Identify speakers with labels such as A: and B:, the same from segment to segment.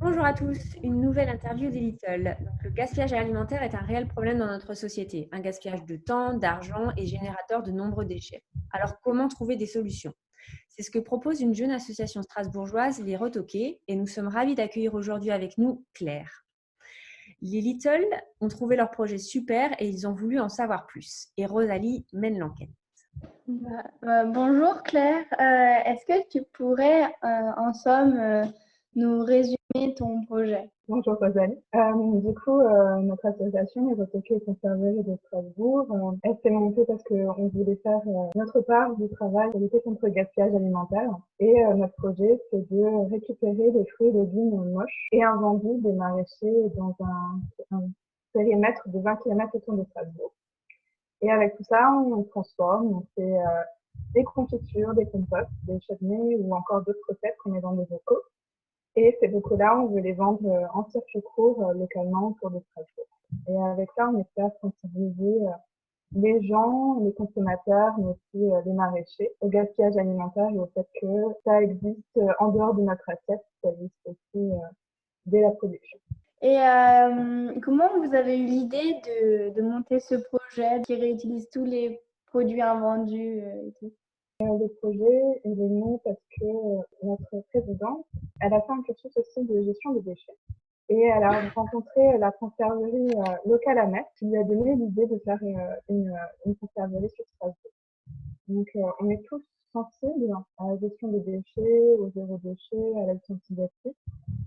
A: Bonjour à tous, une nouvelle interview des Little. Le gaspillage alimentaire est un réel problème dans notre société, un gaspillage de temps, d'argent et générateur de nombreux déchets. Alors comment trouver des solutions? C'est ce que propose une jeune association strasbourgeoise, les Retoqués, et nous sommes ravis d'accueillir aujourd'hui avec nous Claire. Les Little ont trouvé leur projet super et ils ont voulu en savoir plus. Et Rosalie mène l'enquête.
B: Bonjour Claire. Est-ce que tu pourrais en somme nous résumer ton projet?
C: Bonjour Rosalie. Notre association, les Retoqués et Conserveries de Strasbourg, elle s'est montée parce qu'on voulait faire notre part du travail pour lutter contre le gaspillage alimentaire. Et notre projet, c'est de récupérer les fruits et légumes moches et invendus des maraîchers dans un périmètre de 20 km autour de Strasbourg. Et avec tout ça, on transforme, on fait des confitures, des compotes, des chutneys ou encore d'autres recettes qu'on met dans des bocaux. Et ces bocaux-là, on veut les vendre en circuit court localement autour de Strasbourg. Et avec ça, on espère sensibiliser les gens, les consommateurs, mais aussi les maraîchers au gaspillage alimentaire et au fait que ça existe en dehors de notre assiette, ça existe aussi dès la production.
B: Et comment vous avez eu l'idée de monter ce projet qui réutilise tous les produits invendus et tout?
C: Le projet, il est né parce que notre présidente, elle a fait un cursus aussi de gestion des déchets. Et elle a rencontré la conserverie locale à Metz qui lui a donné l'idée de faire une conserverie sur Strasbourg. Donc, on est tous sensibles à la gestion des déchets, au zéro déchet, à l'action anti-plastique.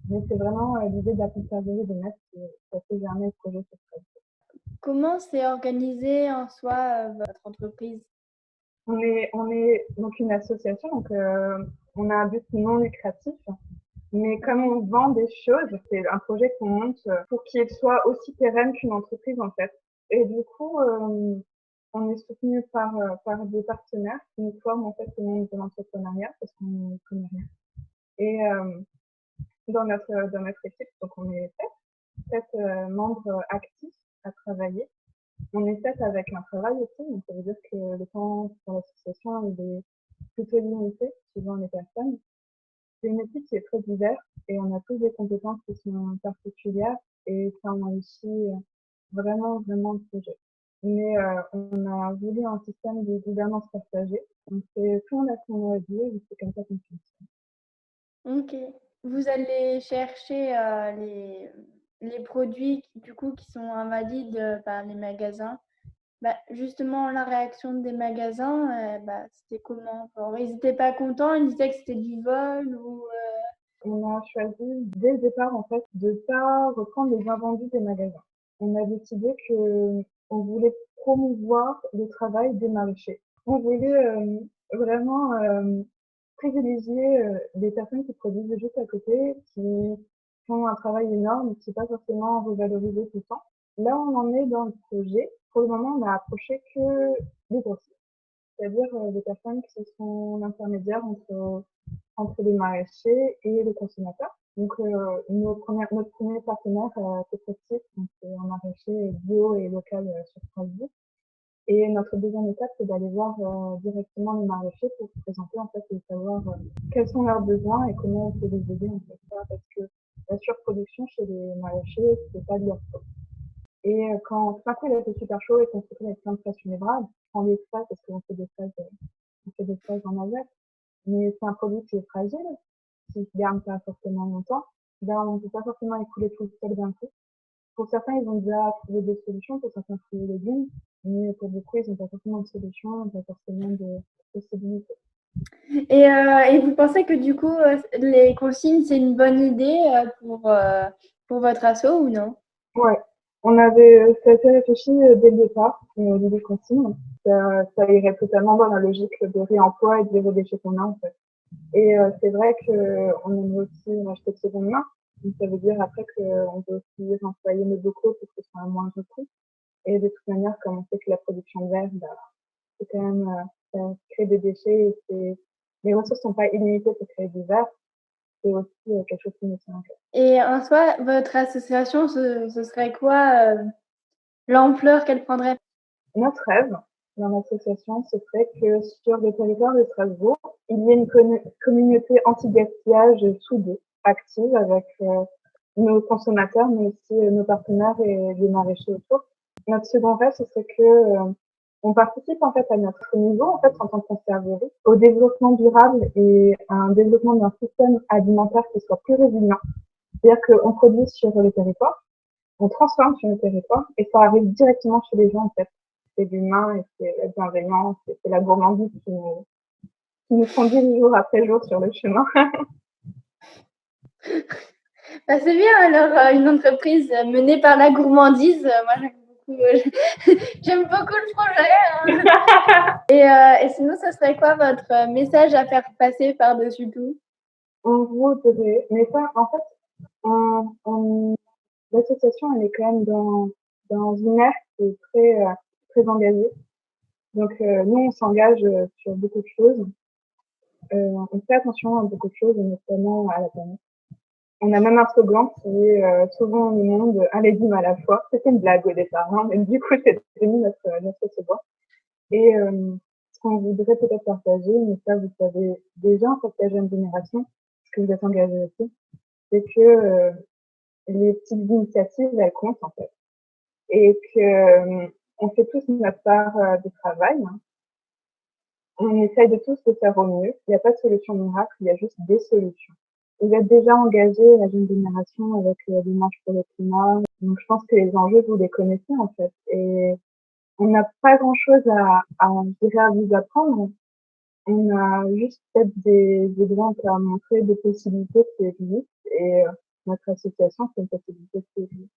C: Mais c'est vraiment l'idée de la conserverie de Metz qui a fait germer le projet sur Strasbourg.
B: Comment s'est organisée en soi votre entreprise?
C: On est donc une association, donc on a un but non lucratif. Mais comme on vend des choses, c'est un projet qu'on monte pour qu'il soit aussi pérenne qu'une entreprise en fait. Et du coup, on est soutenu par des partenaires qui nous forment en fait au monde de l'entrepreneuriat parce qu'on ne connaît rien. Et dans notre équipe, donc on est sept membres actifs à travailler. On est sept avec un travail aussi, donc ça veut dire que le temps pour l'association il est plutôt limité suivant les personnes. C'est une équipe qui est très diverse et on a tous des compétences qui sont particulières et ça enrichit vraiment le projet. Mais on a voulu un système de gouvernance partagée. Donc c'est tout le monde a son mot à dire et c'est comme ça qu'on fonctionne.
B: Ok. Vous allez chercher les produits qui sont invalides par les magasins. Justement, la réaction des magasins, c'était comment? Genre, ils n'étaient pas contents, ils disaient que c'était du vol ou...
C: On a choisi dès le départ en fait de pas reprendre les invendus des magasins. On a décidé que on voulait promouvoir le travail des maraîchers. On voulait vraiment privilégier les personnes qui produisent juste à côté, qui font un travail énorme, qui n'est pas forcément revalorisé tout le temps. Là, on en est dans le projet. Pour le moment, on n'a approché que les grossistes, c'est-à-dire des personnes qui sont l'intermédiaire entre les maraîchers et les consommateurs. Donc, notre premier partenaire, c'est Coprotip, donc c'est un maraîcher bio et local sur Strasbourg. Et notre deuxième étape, c'est d'aller voir directement les maraîchers pour se présenter en fait et savoir quels sont leurs besoins et comment on peut les aider en fait. Parce que la surproduction chez les maraîchers, c'est pas de leur faute. Et quand tout à coup il a fait super chaud et qu'on se retrouve avec plein de fraises sur les bras, on prend des fraises parce qu'on fait des fraises en Alsace. Mais c'est un produit qui est fragile, qui se garde pas forcément longtemps. Ben, on ne peut pas forcément écouler tout le stock d'un coup. Pour certains, ils ont déjà trouvé des solutions pour certains fruits et légumes, mais pour beaucoup, ils n'ont pas forcément de solution, pas forcément de possibilité.
B: Et vous pensez que du coup, les consignes, c'est une bonne idée pour votre asso ou non?
C: Ouais, on avait assez réfléchi dès le départ, au début consigne. Ça irait totalement dans la logique de réemploi et de zéro déchet qu'on a en fait. Et c'est vrai qu'on aimerait aussi acheter de seconde main. Donc ça veut dire après qu'on peut aussi employer nos bocaux pour que ce soit un moindre coût. Et de toute manière, comme on sait que la production de verre, c'est quand même, ça crée des déchets et les ressources sont pas illimitées pour créer du verre. C'est aussi quelque chose qui nous tient à cœur.
B: Et en soi, votre association, ce serait quoi l'ampleur qu'elle prendrait?
C: Notre rêve dans l'association, ce serait que sur le territoire de Strasbourg, il y ait une communauté anti-gaspillage soudée, active, avec nos consommateurs, mais aussi nos partenaires et les maraîchers autour. Notre second rêve, ce serait que on participe en fait à notre niveau en fait en tant que conserverie au développement durable et à un développement d'un système alimentaire qui soit plus résilient. C'est-à-dire qu'on produit sur le territoire, on transforme sur le territoire et ça arrive directement chez les gens en fait. C'est l'humain et c'est la bienveillance et c'est la gourmandise qui nous conduit jour après jour sur le chemin.
B: Bah, c'est bien alors une entreprise menée par la gourmandise. Moi j'aime beaucoup le projet. Hein. Et sinon, ce serait quoi votre message à faire passer par-dessus tout?
C: On voudrait, mais ça, en fait, l'association, elle est quand même dans une ère qui est très engagée. Donc, nous, on s'engage sur beaucoup de choses. On fait attention à beaucoup de choses, et notamment à la planète. On a même un slogan qui est sauvons le monde, allez du mal à la fois. C'était une blague au départ, hein, mais du coup, c'est devenu notre slogan. Et ce qu'on voudrait peut-être partager, mais ça, vous savez déjà, en fait, la jeune génération, parce que vous êtes engagés aussi, c'est que les petites initiatives, elles comptent, en fait. Et que on fait tous notre part de travail. Hein. On essaye de tous le faire au mieux. Il n'y a pas de solution miracle, il y a juste des solutions. Vous êtes déjà engagé, la jeune génération, avec les marches pour le climat. Donc, je pense que les enjeux, vous les connaissez, en fait. Et on n'a pas grand-chose je dirais, à vous apprendre. On a juste peut-être des exemples à montrer, des possibilités qui existent. Et notre association, c'est une possibilité qui existe.